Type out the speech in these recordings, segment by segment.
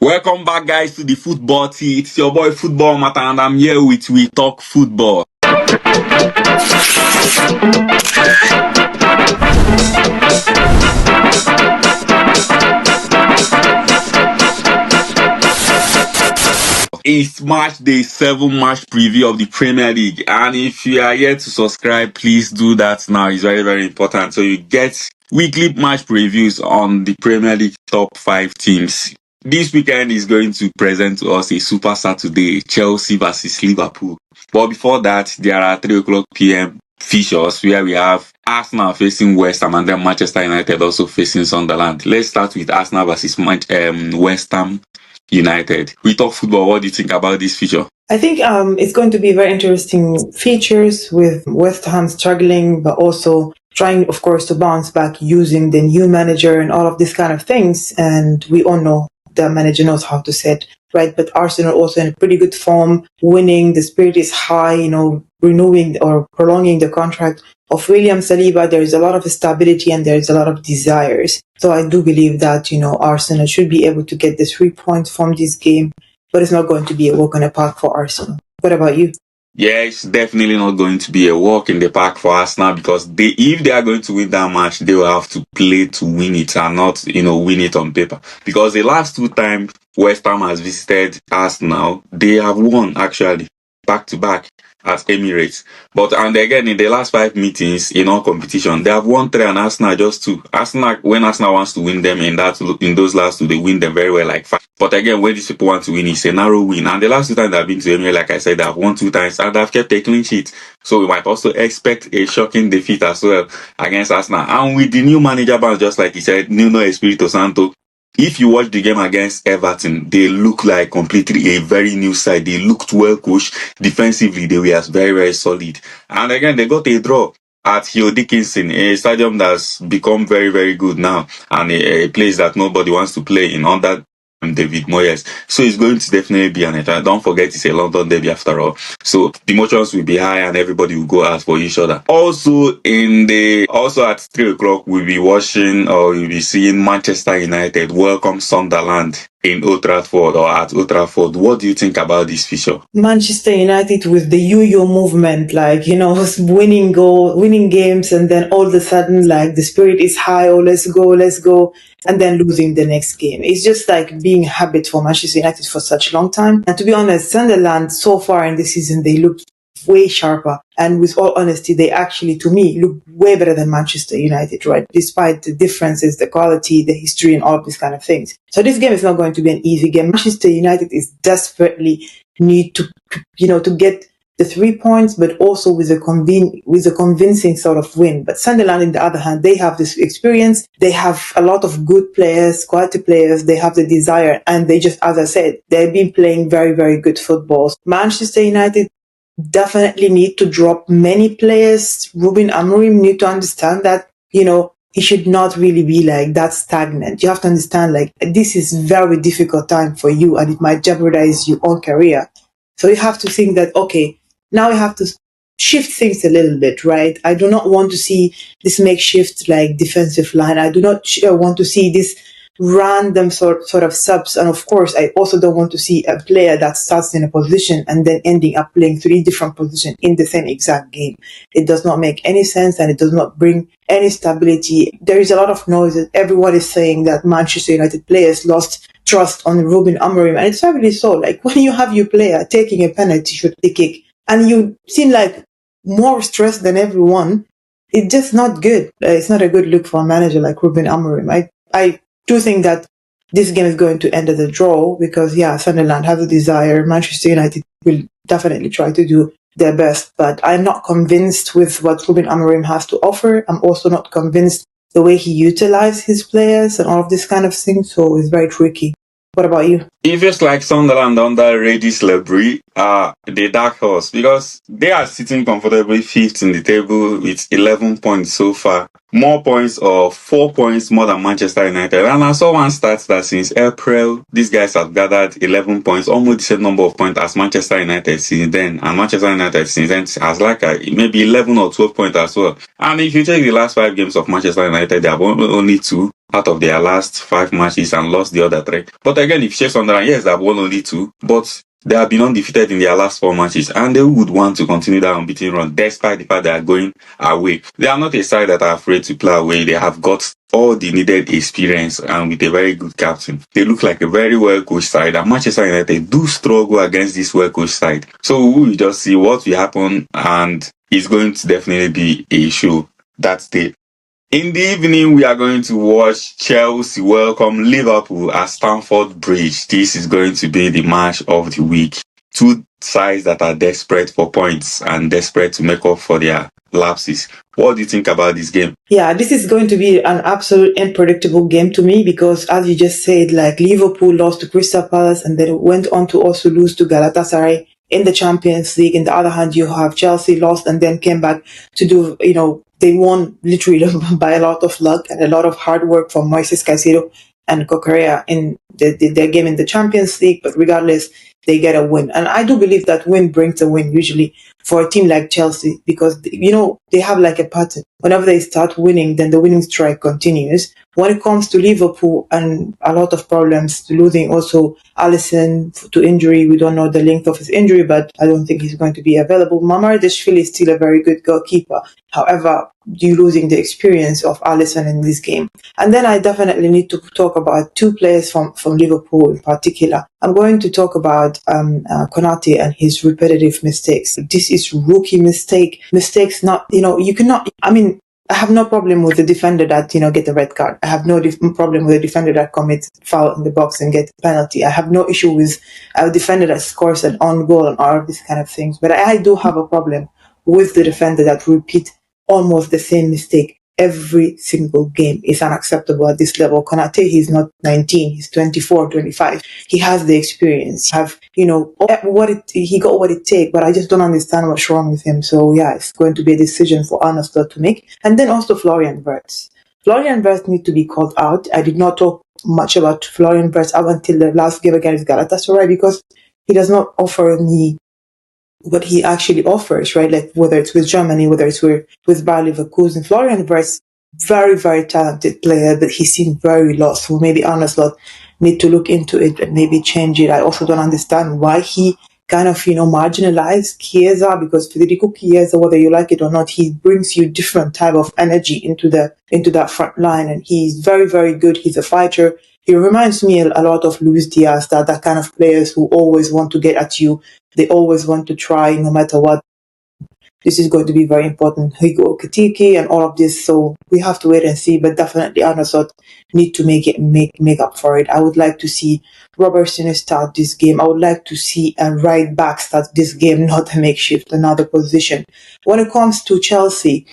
Welcome back, guys, to the Football Tea. It's your boy Football Matter, and I'm here with We Talk Football. It's match day 7 match preview of the Premier League, and if you are yet to subscribe, please do that now. It's very, very important. So you get weekly match previews on the Premier League top 5 teams. This weekend is going to present to us a Super Saturday, Chelsea versus Liverpool. But before that, there are 3 o'clock p.m. fixtures where we have Arsenal facing Westham and then Manchester United also facing Sunderland. Let's start with Arsenal versus Westham United. We Talk Football. What do you think about this feature? I think it's going to be very interesting features with West Ham struggling, but also trying, of course, to bounce back using the new manager and all of these kind of things. And we all know the manager knows how to set, right? But Arsenal also in pretty good form, winning. The spirit is high, renewing or prolonging the contract of William Saliba. There is a lot of stability and there is a lot of desires. So I do believe that, Arsenal should be able to get the 3 points from this game, but it's not going to be a walk in the park for Arsenal. What about you? Yeah, it's definitely not going to be a walk in the park for Arsenal because if they are going to win that match, they will have to play to win it and not, win it on paper. Because the last 2 times West Ham has visited Arsenal, they have won actually back to back at Emirates. And again, in the last 5 meetings in all competition, they have won 3 and Arsenal just 2. When Arsenal wants to win them in those last 2, they win them very well, like 5. But again, when these people want to win, it's a narrow win. And the last 2 times they've been to Emirates, like I said, they've won 2 times and they've kept a clean sheet. So we might also expect a shocking defeat as well against Arsenal. And with the new manager bounce, just like he said, Nuno Espirito Santo, if you watch the game against Everton, they look like completely a very new side. They looked well coached. Defensively, they were very, very solid. And again, they got a draw at Hugh Dickinson, a stadium that's become very, very good now, and a place that nobody wants to play in under David Moyes. So it's going to definitely be an event. Don't forget, it's a London derby after all. So the emotions will be high and everybody will go out for each other. Also at 3 o'clock, we'll be seeing Manchester United welcome Sunderland in Old Trafford or at Old Trafford. What do you think about this feature? Manchester United with the yo-yo movement, winning games, and then all of a sudden, the spirit is high, let's go, and then losing the next game. It's just like being a habit for Manchester United for such a long time. And to be honest, Sunderland so far in this season, they look way sharper. And with all honesty, they actually, to me, look way better than Manchester United, right? Despite the differences, the quality, the history, and all of these kind of things. So this game is not going to be an easy game. Manchester United is desperately need to get the 3 points, but also with a convincing sort of win. But Sunderland, on the other hand, they have this experience. They have a lot of good players, quality players. They have the desire, and they just, as I said, they've been playing very, very good football. Manchester United definitely need to drop many players. Ruben Amorim need to understand that, he should not really be that stagnant. You have to understand, this is very difficult time for you and it might jeopardize your own career. So you have to think that, okay, now you have to shift things a little bit, right? I do not want to see this makeshift defensive line. I do not want to see this random sort of subs, and of course I also don't want to see a player that starts in a position and then ending up playing 3 different positions in the same exact game. It does not make any sense and it does not bring any stability. There is a lot of noise. Everyone is saying that Manchester United players lost trust on Ruben Amorim, and it's really so. When you have your player taking a penalty shoot the kick and you seem more stressed than everyone, it's just not good. It's not a good look for a manager like Ruben Amorim. I do think that this game is going to end as a draw because, Sunderland has a desire. Manchester United will definitely try to do their best, but I'm not convinced with what Ruben Amorim has to offer. I'm also not convinced the way he utilizes his players and all of this kind of thing, so it's very tricky. What about you? It feels like Sunderland under Redis Lebri the dark horse because they are sitting comfortably fifth in the table with 11 points so far. More points or 4 points more than Manchester United. And I saw one stat that since April, these guys have gathered 11 points, almost the same number of points as Manchester United since then. And Manchester United since then has like maybe 11 or 12 points as well. And if you check the last 5 games of Manchester United, they have only 2 out of their last 5 matches and lost the other 3. But again, if you check Sunderland, yes, they have won only 2, but they have been undefeated in their last 4 matches, and they would want to continue that unbeaten run despite the fact they are going away. They are not a side that are afraid to play away. They have got all the needed experience and with a very good captain. They look like a very well-coached side, and Manchester United do struggle against this well-coached side. So we will just see what will happen, and it's going to definitely be a show that day. In the evening, we are going to watch Chelsea welcome Liverpool at Stamford Bridge. This is going to be the match of the week. 2 sides that are desperate for points and desperate to make up for their lapses. What do you think about this game? Yeah, this is going to be an absolute unpredictable game to me because, as you just said, like Liverpool lost to Crystal Palace and then went on to also lose to Galatasaray in the Champions League. In the other hand, you have Chelsea lost and then came back to do, they won literally by a lot of luck and a lot of hard work from Moises Caicedo and Coquelin in their game in the Champions League. But regardless, they get a win. And I do believe that win brings a win usually for a team like Chelsea because, they have like a pattern. Whenever they start winning, then the winning streak continues. When it comes to Liverpool and a lot of problems, losing also Alisson to injury. We don't know the length of his injury, but I don't think he's going to be available. Mamardashvili is still a very good goalkeeper. However, you're losing the experience of Alisson in this game. And then I definitely need to talk about 2 players from Liverpool in particular. I'm going to talk about Konate and his repetitive mistakes. This is rookie mistakes not, you cannot, I have no problem with the defender that, get a red card. I have no problem with the defender that commits foul in the box and gets a penalty. I have no issue with a defender that scores an own goal and all of these kind of things. But I do have a problem with the defender that repeats almost the same mistake every single game. Is unacceptable at this level. Konate, he's not 19, he's 24, 25. He has the experience. He got what it takes, but I just don't understand what's wrong with him. So yeah, it's going to be a decision for Arne Slot to make. And then also Florian Wirtz. Florian Wirtz needs to be called out. I did not talk much about Florian Wirtz up until the last game against Galatasaray because he does not offer me what he actually offers, right? Like whether it's with Germany, whether it's with Bayer Leverkusen. Florian Wirtz, very, very talented player, but he seemed very lost. So maybe Arne Slot need to look into it and maybe change it. I also don't understand why he kind of, marginalized Chiesa, because Federico Chiesa, whether you like it or not, he brings you different type of energy into that front line. And he's very, very good. He's a fighter. He reminds me a lot of Luis Diaz, that kind of players who always want to get at you. They always want to try no matter what. This is going to be very important. Hugo Ekitike and all of this. So we have to wait and see. But definitely Arne Slot need to make up for it. I would like to see Robertson start this game. I would like to see a right back start this game, not a makeshift, another position. When it comes to Chelsea,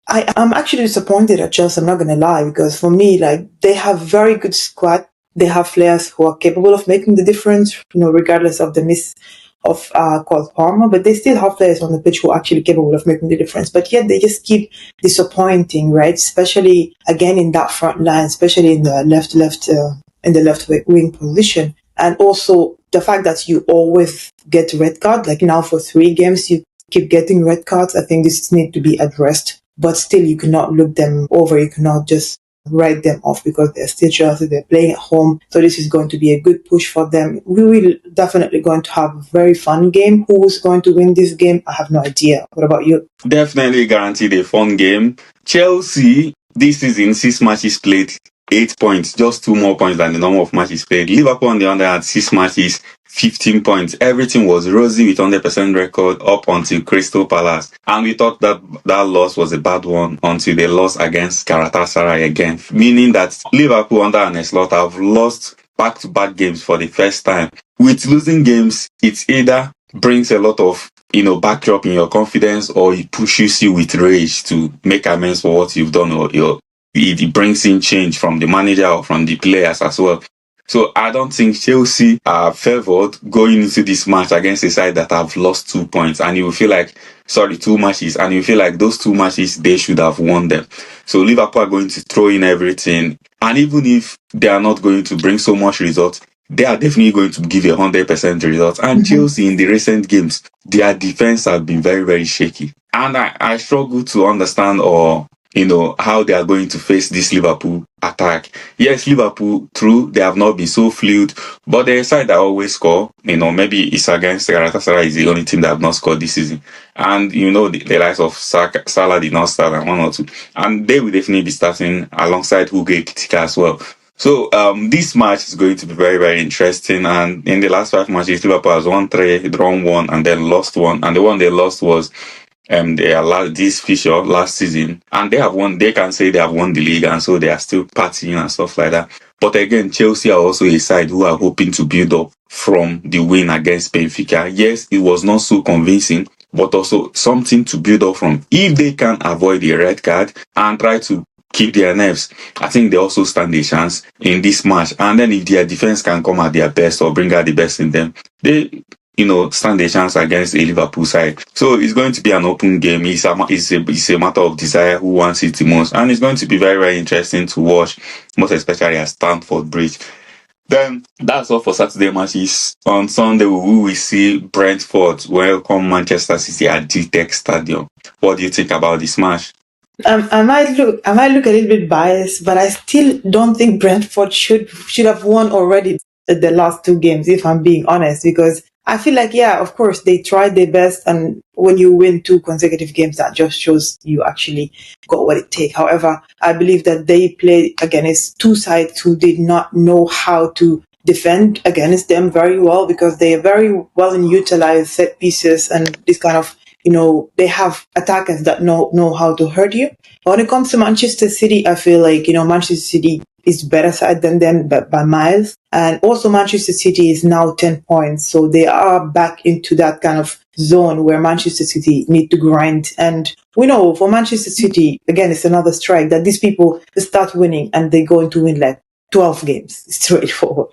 I'm actually disappointed at Chelsea, I'm not going to lie, because for me, they have very good squad. They have players who are capable of making the difference, regardless of the miss of Cole Palmer, but they still have players on the pitch who are actually capable of making the difference. But yet they just keep disappointing, right? Especially again in that front line, especially in the left wing position, and also the fact that you always get red card. Like now for 3 games, you keep getting red cards. I think this needs to be addressed. But still, you cannot look them over. You cannot just write them off because they're still Chelsea. They're playing at home. So this is going to be a good push for them. We will definitely going to have a very fun game. Who's going to win this game? I have no idea. What about you? Definitely guaranteed a fun game. Chelsea, this season, 6 matches played, 8 points, just 2 more points than the number of matches played. Liverpool on the other had 6 matches, 15 points. Everything was rosy with 100% record up until Crystal Palace. And we thought that loss was a bad one until they lost against Galatasaray again. Meaning that Liverpool under Arne Slot have lost back-to-back games for the first time. With losing games, it either brings a lot of backdrop in your confidence, or it pushes you with rage to make amends for what you've done, or it brings in change from the manager or from the players as well. So I don't think Chelsea are favored going into this match against a side that have lost 2 points, and you will feel like, sorry, 2 matches, and you feel like those 2 matches they should have won them. So Liverpool are going to throw in everything, and even if they are not going to bring so much results, they are definitely going to give 100% results. And Chelsea in the recent games, their defense have been very, very shaky. And I struggle to understand or how they are going to face this Liverpool attack. Yes, Liverpool, true, they have not been so fluid, but they're a side that always score. Maybe it's against Galatasaray is the only team that have not scored this season. And the likes of Salah did not start at 1 or 2. And they will definitely be starting alongside Hugo Ekitike as well. So this match is going to be very, very interesting. And in the last 5 matches, Liverpool has won 3, drawn 1, and then lost 1. And the one they lost was this fixture last season, and they have won. They can say they have won the league, and so they are still partying and stuff like that. But again, Chelsea are also a side who are hoping to build up from the win against Benfica. Yes, it was not so convincing, but also something to build up from. If they can avoid the red card and try to keep their nerves, I think they also stand a chance in this match. And then if their defense can come at their best or bring out the best in them, they stand a chance against a Liverpool side. So it's going to be an open game. It's a matter of desire who wants it the most. And it's going to be very, very interesting to watch, most especially at Stamford Bridge. Then that's all for Saturday matches. On Sunday, we will see Brentford welcome Manchester City at GTEC Stadium. What do you think about this match? I might look a little bit biased, but I still don't think Brentford should have won already the last 2 games, if I'm being honest, because I feel like, yeah, of course, they tried their best, and when you win 2 consecutive games, that just shows you actually got what it takes. However, I believe that they played against 2 sides who did not know how to defend against them very well, because they are very well utilized set pieces and this kind of, they have attackers that know how to hurt you. But when it comes to Manchester City, I feel like, Manchester City is better side than them by miles. And also Manchester City is now 10 points. So they are back into that kind of zone where Manchester City need to grind. And we know for Manchester City, again, it's another strike that these people start winning and they're going to win like 12 games straightforward,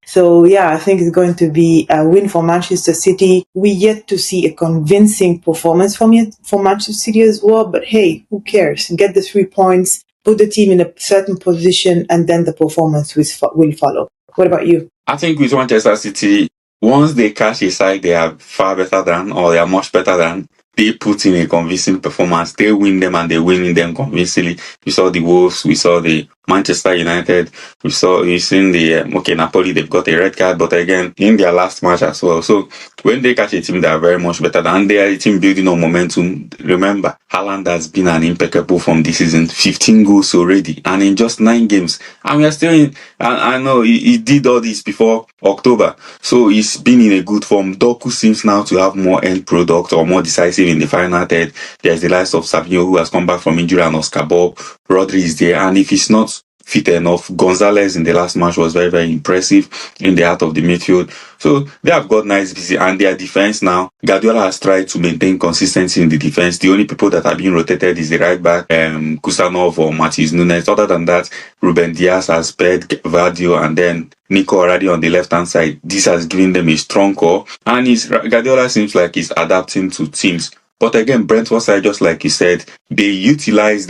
So yeah, I think it's going to be a win for Manchester City. We yet to see a convincing performance for Manchester City as well. But hey, who cares? Get the 3 points, put the team in a certain position, and then the performance will follow. What about you? I think with Manchester City, once they catch a side they are far better than, or they are much better than, they put in a convincing performance. They win them and they win them convincingly. We saw the Wolves, we saw the Manchester United, we've seen the Napoli. They've got a red card, but again in their last match as well. So when they catch a team that are very much better than, they are a team building on momentum. Remember, Haaland has been an impeccable from this season, 15 goals already, and in just 9 games. And we are still in. I know he did all this before October, so he's been in a good form. Doku seems now to have more end product or more decisive in the final third. There's the likes of Savinho, who has come back from injury, and Oscar Bob. Rodri is there, and if he's not fit enough, Gonzalez in the last match was very, very impressive in the heart of the midfield. So they have got nice busy, and their defense now, Guardiola has tried to maintain consistency in the defense. The only people that are being rotated is the right back, Kusanov or Matis Nunes. Other than that, Ruben Diaz has paired Vardio, and then Nico already on the left hand side. This has given them a strong core, and Guardiola seems like he's adapting to teams. But again, Brentford side, just like you said, they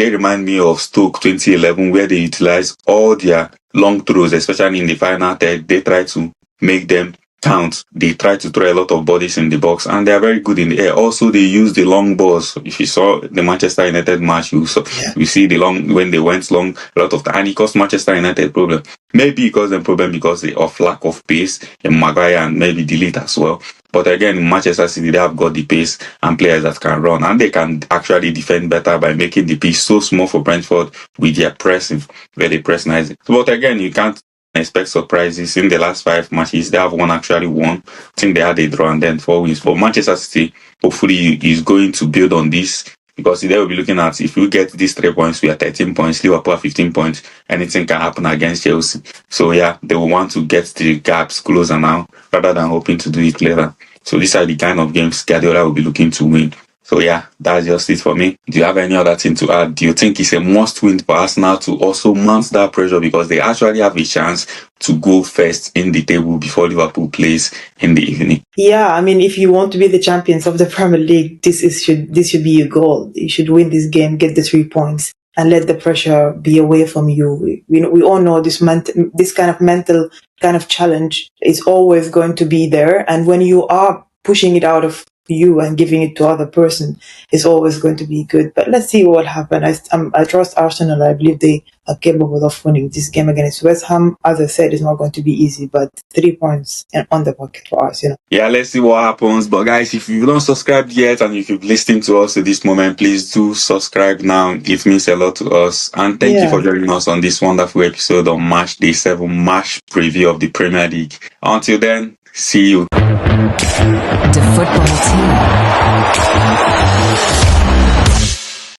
remind me of Stoke 2011, where they utilize all their long throws, especially in the final third. They try to make them count. They try to throw a lot of bodies in the box, and they are very good in the air. Also, they use the long balls. If you saw the Manchester United match, you see the long, when they went long, a lot of time, and it caused Manchester United problem. Maybe it caused them problem because of lack of pace, and Maguire and maybe Delete as well. But again, in Manchester City, they have got the pace and players that can run, and they can actually defend better by making the pitch so small for Brentford with their pressing, where they press nicely. But again, you can't expect surprises. In the last 5 matches, they have actually won. I think they had a draw and then 4 wins. For Manchester City, hopefully is going to build on this, because they will be looking at, if we get these 3 points, we are 13 points, Liverpool 15 points, anything can happen against Chelsea. So yeah, they will want to get the gaps closer now, rather than hoping to do it later. So these are the kind of games Guardiola will be looking to win. So yeah, that's just it for me. Do you have any other thing to add? Do you think it's a must win for Arsenal to also mount that pressure, because they actually have a chance to go first in the table before Liverpool plays in the evening? Yeah, I mean, if you want to be the champions of the Premier League, this should be your goal. You should win this game, get the 3 points, and let the pressure be away from you. We all know this kind of mental kind of challenge is always going to be there, and when you are pushing it out of you and giving it to other person, is always going to be good. But let's see what happens. I trust Arsenal. I believe they are capable of winning this game against West Ham. As I said, it's not going to be easy, but 3 points on the pocket for us, Yeah, let's see what happens. But guys, if you've not subscribed yet and if you've listened to us to this moment, please do subscribe now. It means a lot to us. And thank you for joining us on this wonderful episode on Matchday 7 match preview of the Premier League. Until then, see you. The football team.